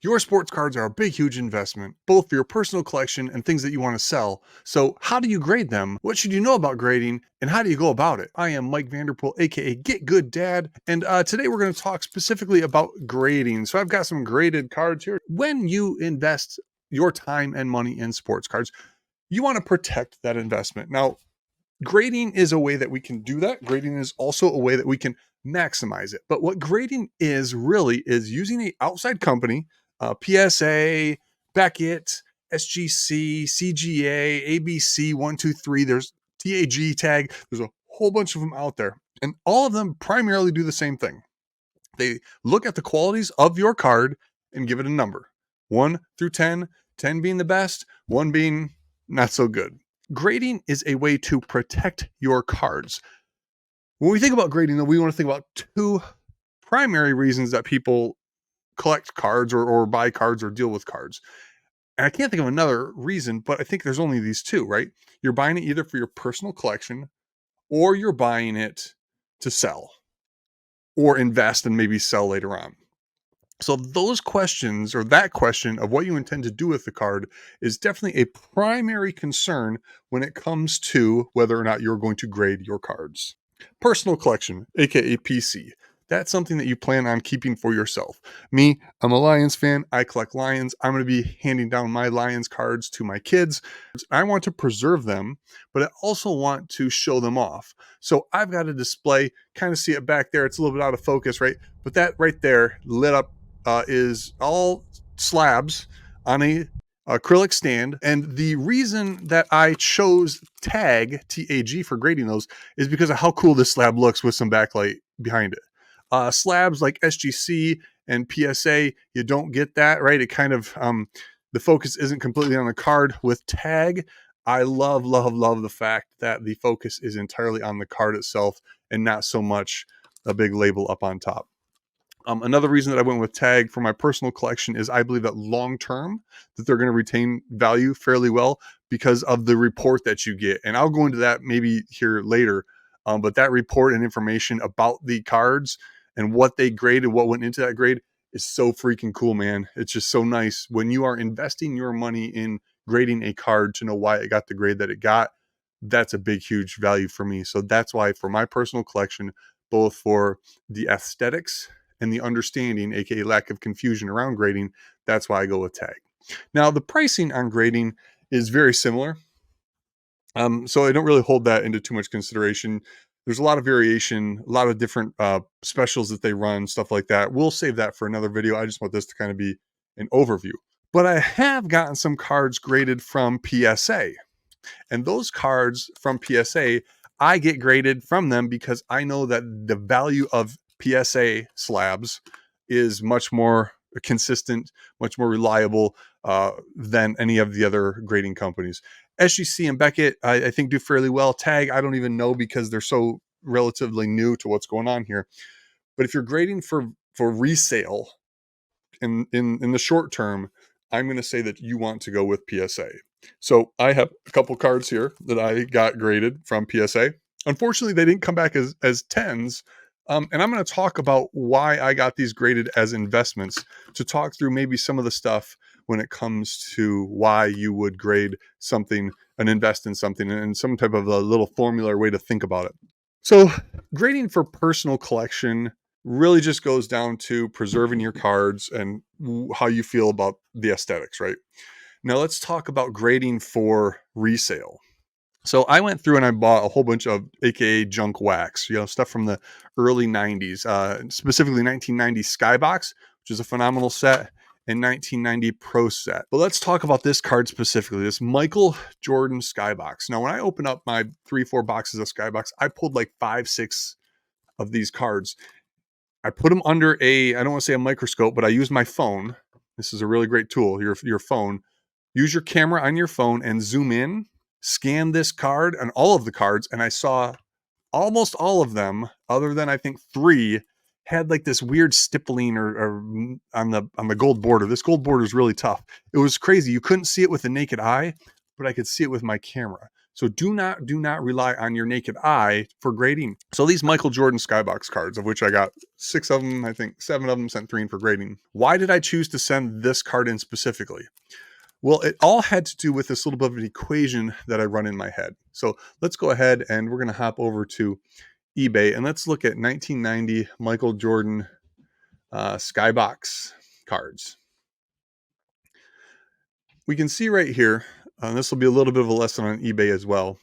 Your sports cards are a big, huge investment, both for your personal collection and things that you want to sell. So, how do you grade them? What should you know about grading? And how do you go about it? I am Mike Vanderpool, aka Get Good Dad, and today we're going to talk specifically about grading. So, I've got some graded cards here. When you invest your time and money in sports cards, you want to protect that investment. Now, grading is a way that we can do that. Grading is also a way that we can maximize it. But what grading is really is using an outside company, PSA, Beckett, SGC, CGA, ABC, 123. There's TAG tag. There's a whole bunch of them out there. And all of them primarily do the same thing. They look at the qualities of your card and give it a number 1 through 10, 10 being the best, 1 being not so good. Grading is a way to protect your cards. When we think about grading, though, we want to think about two primary reasons that people collect cards or buy cards or deal with cards. And I can't think of another reason, but I think there's only these two, right? You're buying it either for your personal collection or you're buying it to sell or invest and maybe sell later on. So those questions, or that question of what you intend to do with the card, is definitely a primary concern when it comes to whether or not you're going to grade your cards. Personal collection, aka PC. That's something that you plan on keeping for yourself. Me, I'm a Lions fan. I collect Lions. I'm going to be handing down my Lions cards to my kids. I want to preserve them, but I also want to show them off. So I've got a display, kind of see it back there. It's a little bit out of focus, right? But that right there, lit up, is all slabs on a acrylic stand. And the reason that I chose TAG for grading those is because of how cool this slab looks with some backlight behind it. Slabs like SGC and PSA, you don't get that, right? It kind of, the focus isn't completely on the card. With TAG, I love the fact that the focus is entirely on the card itself and not so much a big label up on top. Another reason that I went with TAG for my personal collection is I believe that long term that they're going to retain value fairly well because of the report that you get. And I'll go into that maybe here later. But that report and information about the cards and what they graded, what went into that grade is so freaking cool, man. It's just so nice when you are investing your money in grading a card to know why it got the grade that it got. That's a big, huge value for me. So that's why for my personal collection, both for the aesthetics and the understanding, aka lack of confusion around grading, that's why I go with TAG. Now, the pricing on grading is very similar. So I don't really hold that into too much consideration. There's a lot of variation, a lot of different specials that they run, stuff like that. We'll save that for another video. I just want this to kind of be an overview. But I have gotten some cards graded from PSA. And those cards from PSA, I get graded from them because I know that the value of PSA slabs is much more consistent, much more reliable than any of the other grading companies. SGC and Beckett, I think, do fairly well. TAG, I don't even know because they're so relatively new to what's going on here. But if you're grading for resale in the short term, I'm going to say that you want to go with PSA. So I have a couple cards here that I got graded from PSA. Unfortunately, they didn't come back as 10s. And I'm going to talk about why I got these graded as investments to talk through maybe some of the stuff when it comes to why you would grade something and invest in something and some type of a little formula or way to think about it. So grading for personal collection really just goes down to preserving your cards and how you feel about the aesthetics, right? Now let's talk about grading for resale. So I went through and I bought a whole bunch of AKA junk wax, stuff from the early 90s, specifically 1990 Skybox, which is a phenomenal set, and 1990 Pro set. But let's talk about this card specifically, this Michael Jordan Skybox. Now, when I opened up my 3-4 boxes of Skybox, I pulled like 5-6 of these cards. I put them under I don't want to say a microscope, but I used my phone. This is a really great tool, your phone. Use your camera on your phone and zoom in, scan this card and all of the cards, and I saw almost all of them, other than I think 3, had like this weird stippling or on the gold border. This gold border is really tough. It was crazy. You couldn't see it with the naked eye, but I could see it with my camera. So do not rely on your naked eye for grading. So these Michael Jordan Skybox cards, of which I got 6 of them, I think 7 of them, sent 3 in for grading. Why did I choose to send this card in specifically? Well, it all had to do with this little bit of an equation that I run in my head. So let's go ahead and we're going to hop over to eBay and let's look at 1990 Michael Jordan Skybox cards. We can see right here, this will be a little bit of a lesson on eBay as well.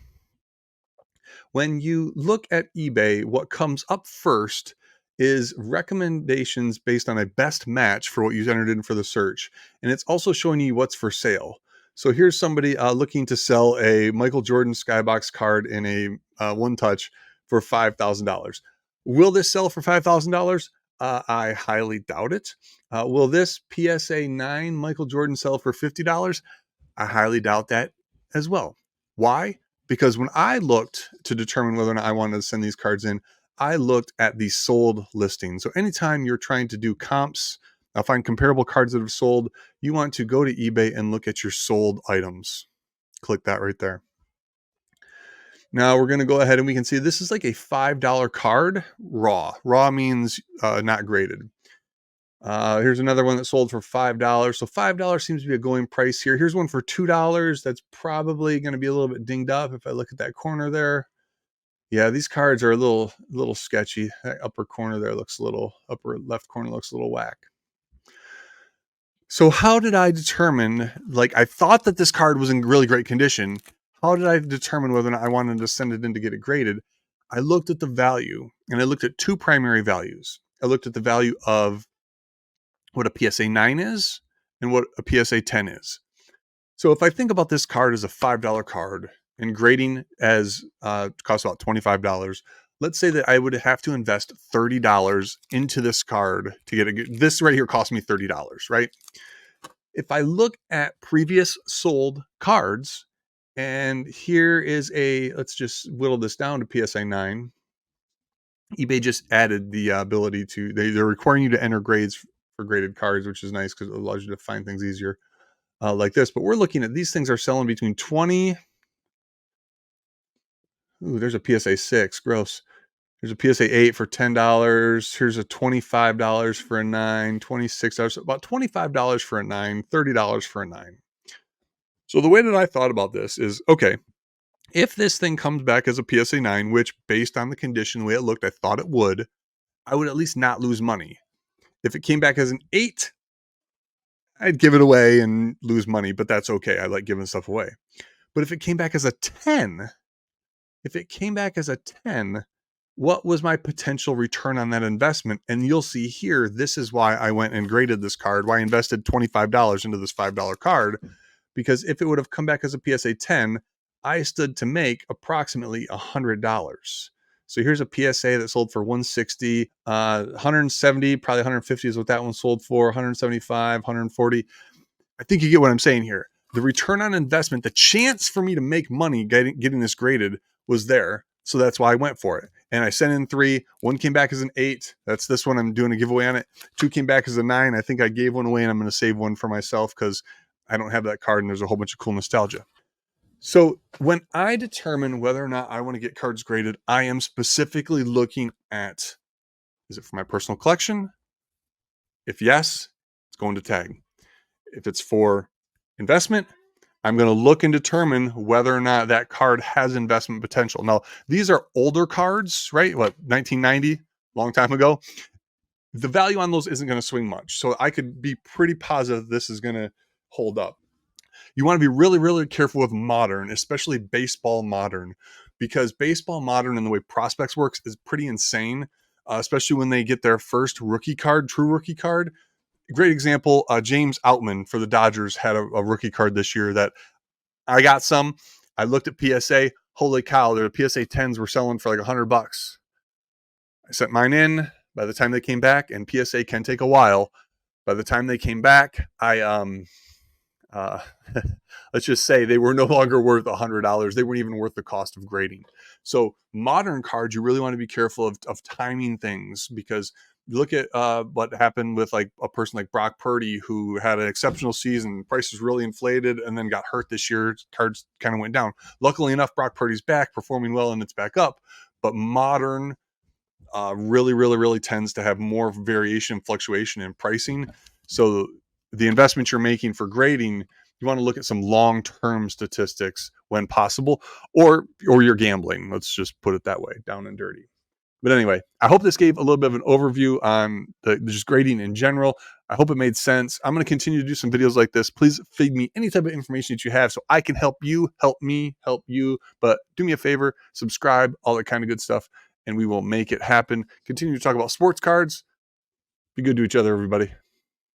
When you look at eBay, what comes up first is recommendations based on a best match for what you entered in for the search. And it's also showing you what's for sale. So here's somebody looking to sell a Michael Jordan Skybox card in a one touch for $5,000. Will this sell for $5,000? I highly doubt it. Will this PSA 9 Michael Jordan sell for $50? I highly doubt that as well. Why? Because when I looked to determine whether or not I wanted to send these cards in, I looked at the sold listing. So anytime you're trying to do comps, find comparable cards that have sold, you want to go to eBay and look at your sold items. Click that right there. Now we're going to go ahead and we can see this is like a $5 card raw. Raw means not graded. Here's another one that sold for $5. So $5 seems to be a going price here. Here's one for $2. That's probably going to be a little bit dinged up if I look at that corner there. Yeah, these cards are a little sketchy. That upper corner there looks a little, upper left corner looks a little whack. So how did I determine, like I thought that this card was in really great condition. How did I determine whether or not I wanted to send it in to get it graded? I looked at the value and I looked at 2 primary values. I looked at the value of what a PSA 9 is and what a PSA 10 is. So if I think about this card as a $5 card and grading as costs about $25, let's say that I would have to invest $30 into this card to get it. This right here cost me $30, right? If I look at previous sold cards, and here is let's just whittle this down to PSA 9. eBay just added the ability to, they're requiring you to enter grades for graded cards, which is nice because it allows you to find things easier like this. But we're looking at these things are selling between 20. Ooh, there's a PSA 6. Gross. There's a PSA 8 for $10. Here's a $25 for a 9, $26, about $25 for a 9, $30 for a 9. So the way that I thought about this is, okay, if this thing comes back as a PSA 9, which based on the condition, the way it looked, I thought it would, I would at least not lose money. If it came back as an 8, I'd give it away and lose money, but that's okay. I like giving stuff away. But if it came back as a 10, what was my potential return on that investment? And you'll see here, this is why I went and graded this card, why I invested $25 into this $5 card, because if it would have come back as a PSA 10, I stood to make approximately $100. So here's a PSA that sold for 160, 170, probably 150 is what that one sold for, 175, 140. I think you get what I'm saying here. The return on investment, the chance for me to make money getting this graded was there. So that's why I went for it. And I sent in 3. 1 came back as an 8. That's this one. I'm doing a giveaway on it. 2 came back as a 9. I think I gave one away and I'm going to save one for myself because I don't have that card and there's a whole bunch of cool nostalgia. So when I determine whether or not I want to get cards graded, I am specifically looking at, is it for my personal collection? If yes, it's going to tag. If it's for investment, I'm going to look and determine whether or not that card has investment potential. Now, these are older cards, right? What, 1990, long time ago. The value on those isn't going to swing much. So I could be pretty positive this is going to hold up. You want to be really, really careful with modern, especially baseball modern, because baseball modern and the way prospects works is pretty insane, especially when they get their first rookie card, true rookie card. Great example, James Outman for the Dodgers had a rookie card this year that I got some. I looked at PSA. Holy cow, their PSA 10s were selling for like $100. I sent mine in. By the time they came back, and PSA can take a while. By the time they came back, let's just say they were no longer worth $100. They weren't even worth the cost of grading. So modern cards, you really want to be careful of timing things because Look at what happened with like a person like Brock Purdy, who had an exceptional season. Prices really inflated and then got hurt this year. Cards kind of went down. Luckily enough, Brock Purdy's back, performing well, and it's back up. But modern really tends to have more variation, fluctuation in pricing. So the investment you're making for grading, you want to look at some long-term statistics when possible, or you're gambling. Let's just put it that way, down and dirty. But anyway, I hope this gave a little bit of an overview on just grading in general. I hope it made sense. I'm going to continue to do some videos like this. Please feed me any type of information that you have so I can help you, help me, help you. But do me a favor, subscribe, all that kind of good stuff, and we will make it happen. Continue to talk about sports cards. Be good to each other, everybody.